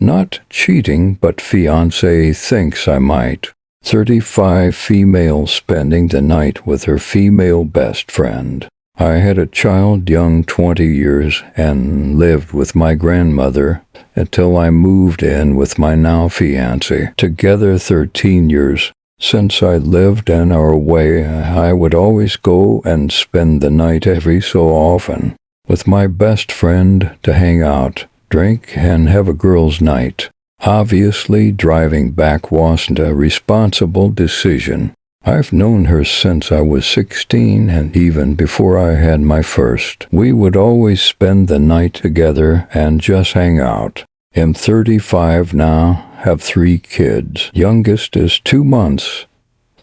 Not cheating, but fiancé thinks I might. 35 female spending the night with her female best friend. I had a child young 20 years and lived with my grandmother until I moved in with my now fiancé. Together 13 years. Since I lived in our way, I would always go and spend the night every so often with my best friend to hang out, drink, and have a girls' night. Obviously, driving back wasn't a responsible decision. I've known her since I was 16 and even before I had my first. We would always spend the night together and just hang out. I'm 35 now, have 3 kids. Youngest is 2 months,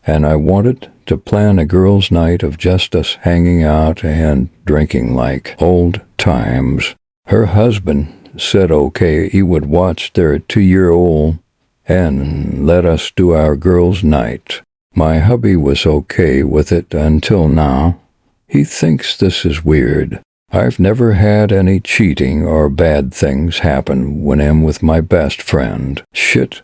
and I wanted to plan a girls' night of just us hanging out and drinking like old times. Her husband said okay, he would watch their 2-year-old and let us do our girls' night. My hubby was okay with it until now. He thinks this is weird. I've never had any cheating or bad things happen when I'm with my best friend. Shit.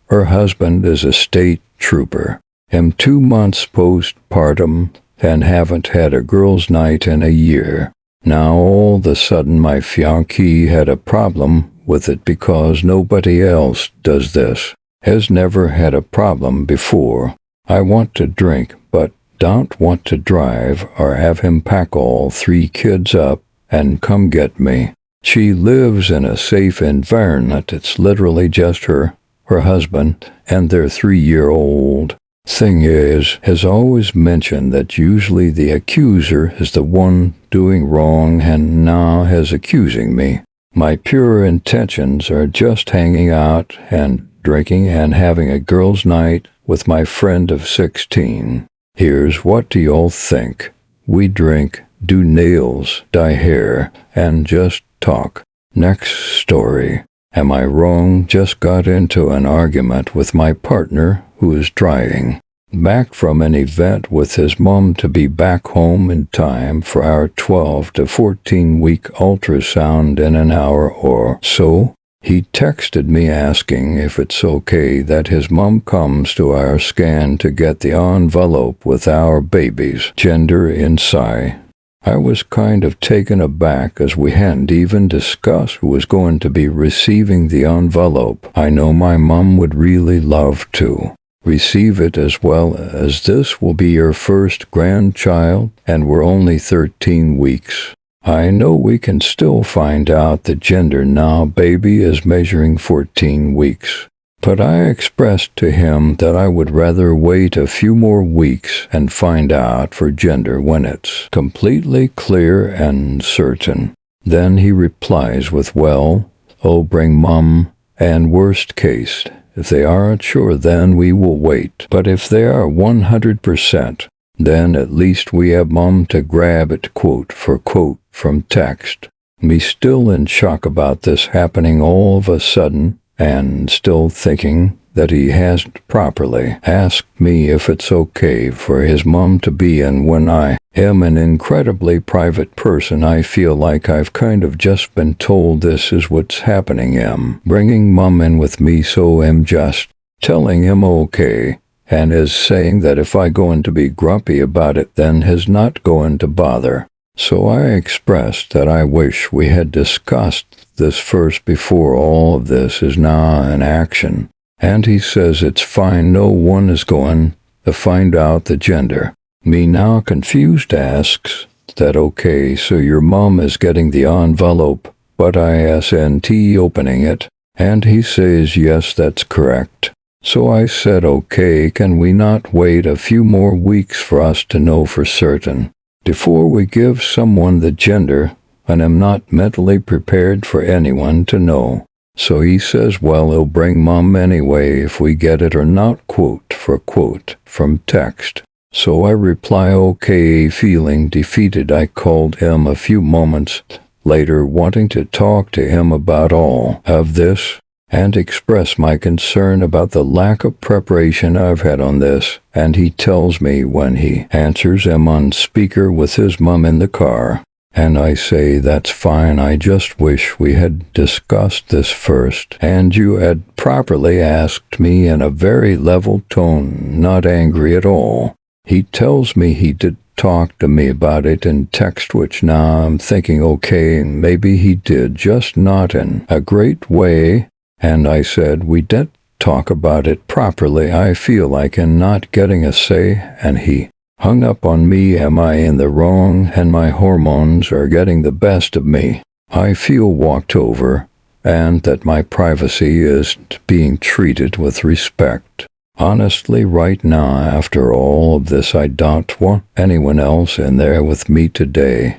Her husband is a state trooper. I'm 2 months postpartum and haven't had a girls' night in a year. Now all of a sudden my fiancé had a problem with it because nobody else does this. Has never had a problem before. I want to drink, but don't want to drive or have him pack all 3 kids up and come get me. She lives in a safe environment. It's literally just her husband, and their 3-year-old. Thing is, has always mentioned that usually the accuser is the one doing wrong and now is accusing me. My pure intentions are just hanging out and drinking and having a girls' night with my friend of 16. Here's what do y'all think? We drink, do nails, dye hair, and just talk. Next story. Am I wrong? Just got into an argument with my partner who is driving back from an event with his mom to be back home in time for our 12 to 14 week ultrasound in an hour or so. He texted me asking if it's okay that his mom comes to our scan to get the envelope with our baby's gender inside. I was kind of taken aback as we hadn't even discussed who was going to be receiving the envelope. I know my mom would really love to receive it as well, as this will be her first grandchild and we're only 13 weeks. I know we can still find out the gender now. Baby is measuring 14 weeks. But I expressed to him that I would rather wait a few more weeks and find out for gender when it's completely clear and certain. Then he replies with, well, oh, bring mom, and worst case, if they aren't sure, then we will wait. But if they are 100%, then at least we have mom to grab it quote for quote from text. Me still in shock about this happening all of a sudden, and still thinking that he hasn't properly asked me if it's okay for his mom to be in when I am an incredibly private person. I feel like I've kind of just been told this is what's happening. I'm bringing mom in with me, so I'm just telling him okay, and is saying that if I going to be grumpy about it, then he's not going to bother. So I expressed that I wish we had discussed this first before all of this is now in action. And he says it's fine, no one is going to find out the gender. Me now confused asks that okay, so your mom is getting the envelope, but isn't opening it? And he says yes, that's correct. So I said okay, can we not wait a few more weeks for us to know for certain before we give someone the gender, and I'm not mentally prepared for anyone to know. So he says, well, he'll bring mom anyway if we get it or not quote for quote from text. So I reply okay, feeling defeated. I called him a few moments later wanting to talk to him about all of this and express my concern about the lack of preparation I've had on this, and he tells me when he answers I'm on speaker with his mom in the car, And I say, that's fine, I just wish we had discussed this first, and you had properly asked me in a very level tone, not angry at all. He tells me he did talk to me about it in text, which now I'm thinking, okay, maybe he did, just not in a great way. And I said, we did talk about it properly, I feel like, in not getting a say, and he hung up on me. Am I in the wrong, and my hormones are getting the best of me? I feel walked over, and that my privacy isn't being treated with respect. Honestly, right now, after all of this, I don't want anyone else in there with me today.